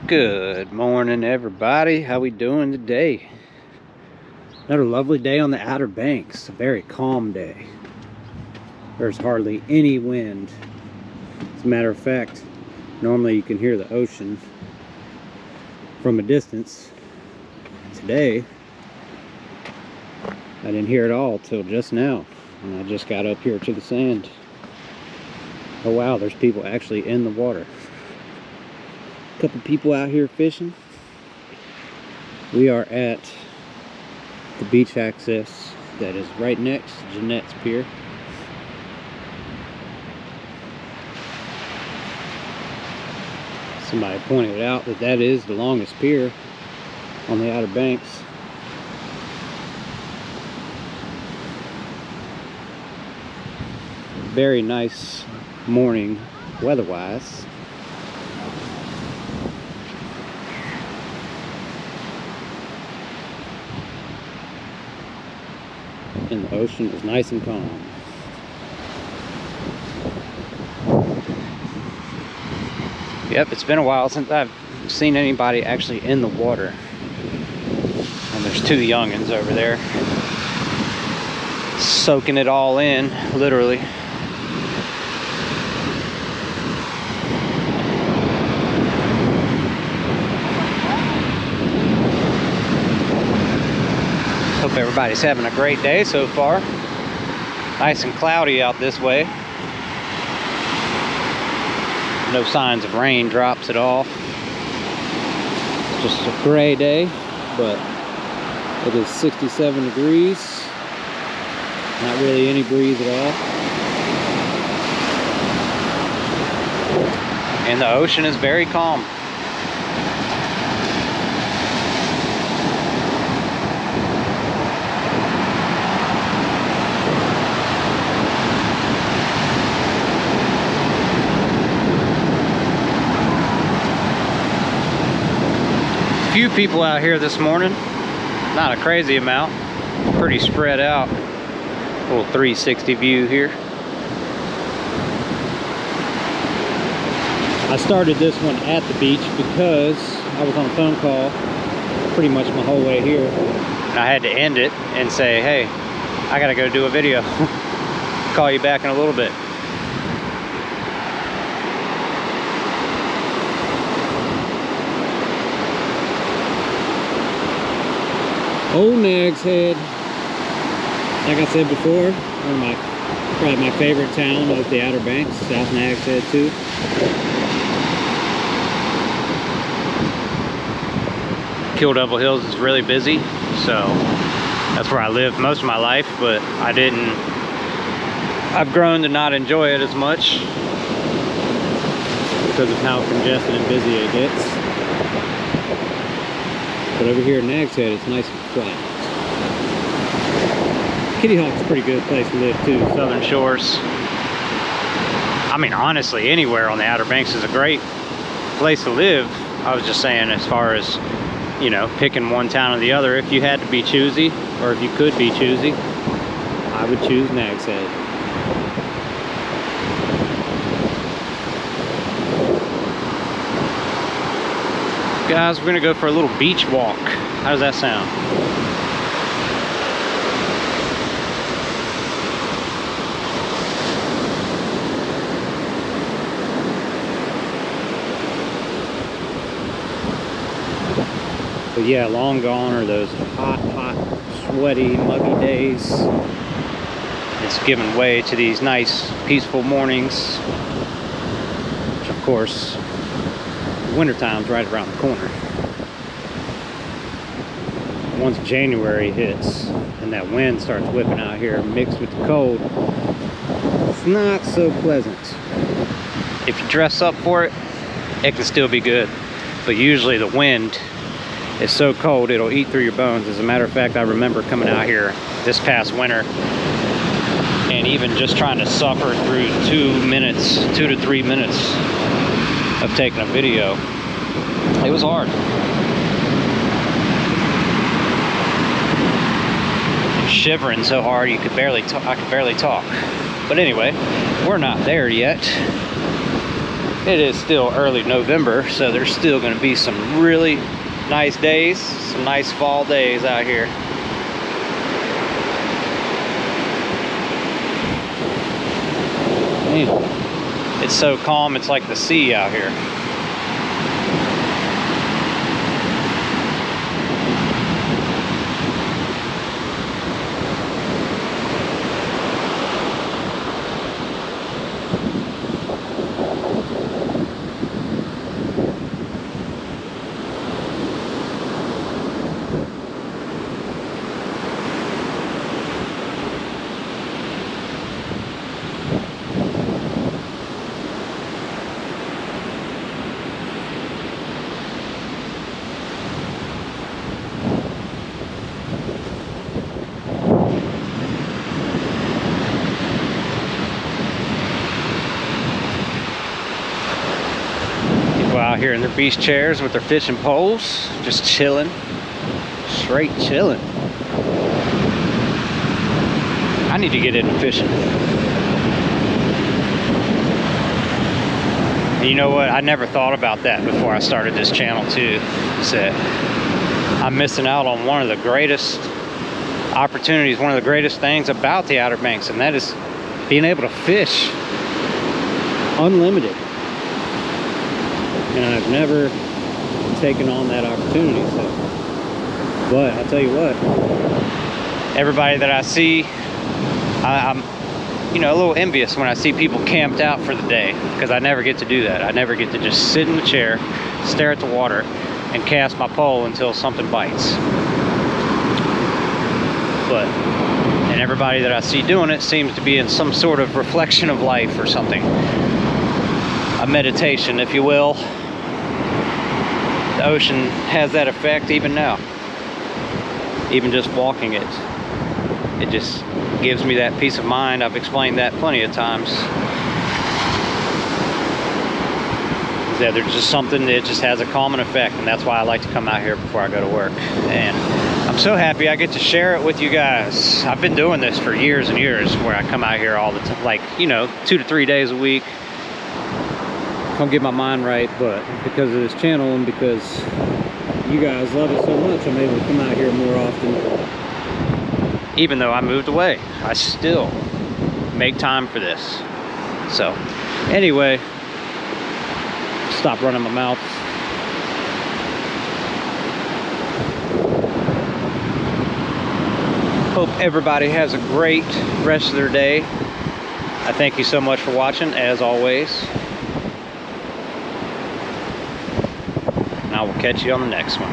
Good morning, everybody. How we doing today? Another lovely day on the Outer Banks. A very calm day. There's hardly any wind. As a matter of fact, normally you can hear the ocean from a distance. Today, I didn't hear it all till just now, and I just got up here to the sand. Oh wow, there's people actually in the water. Couple people out here fishing. We are at the beach access that is right next to Jeanette's Pier. Somebody pointed out that that is the longest pier on the Outer Banks. Very nice morning weather-wise. And the ocean is nice and calm. Yep, it's been a while since I've seen anybody actually in the water. And there's two youngins over there soaking it all in, literally. Hope everybody's having a great day so far. Nice and cloudy out this way. No signs of raindrops at all. Just a gray day, but it is 67 degrees. Not really any breeze at all. And the ocean is very calm. Few people out here this morning, not a crazy amount, pretty spread out. Little 360 view here. I started this one at the beach because I was on a phone call pretty much my whole way here, and I had to end it and say, hey, I gotta go do a video. Call you back in a little bit. Old Nags Head, like I said before, probably my favorite town of the Outer Banks, South Nags Head too. Kill Devil Hills is really busy, so that's where I lived most of my life, but I've grown to not enjoy it as much because of how congested and busy it gets. But over here in Nags Head, it's nice and flat. Kitty Hawk's a pretty good place to live too. Southern Shores. I mean, honestly, anywhere on the Outer Banks is a great place to live. I was just saying, as far as, you know, picking one town or the other, if you had to be choosy, or if you could be choosy, I would choose Nags Head. Guys, we're gonna go for a little beach walk. How does that sound? But yeah, long gone are those hot, sweaty, muggy days. It's given way to these nice, peaceful mornings, which of course, wintertime's right around the corner. Once January hits and that wind starts whipping out here mixed with the cold, it's not so pleasant. If you dress up for it, it can still be good. But usually the wind is so cold it'll eat through your bones. As a matter of fact, I remember coming out here this past winter and even just trying to suffer through 2 to 3 minutes of taking a video. It was hard. Shivering so hard I could barely talk. But anyway, we're not there yet. It is still early November, so there's still going to be some really nice days, some nice fall days out here. Man, it's so calm, it's like the sea out here. Out here in their beach chairs with their fishing poles, just chilling, straight chilling. I need to get into fishing. And you know what? I never thought about that before I started this channel too. Is that I'm missing out on one of the greatest opportunities, one of the greatest things about the Outer Banks, and that is being able to fish unlimited. And I've never taken on that opportunity, so. But I'll tell you what, everybody that I see, I'm you know, a little envious when I see people camped out for the day, because I never get to do that. I never get to just sit in the chair, stare at the water, and cast my pole until something bites. But, and everybody that I see doing it seems to be in some sort of reflection of life or something. A meditation, if you will. The ocean has that effect even now. Even just walking it, it just gives me that peace of mind. I've explained that plenty of times. That there's just something that just has a calming effect, and that's why I like to come out here before I go to work. And I'm so happy I get to share it with you guys. I've been doing this for years and years, where I come out here all the time, like, you know, 2 to 3 days a week. Come get my mind right, but because of this channel and because you guys love it so much, I'm able to come out here more often. Even though I moved away, I still make time for this. So, anyway, stop running my mouth. Hope everybody has a great rest of their day. I thank you so much for watching, as always. And I will catch you on the next one.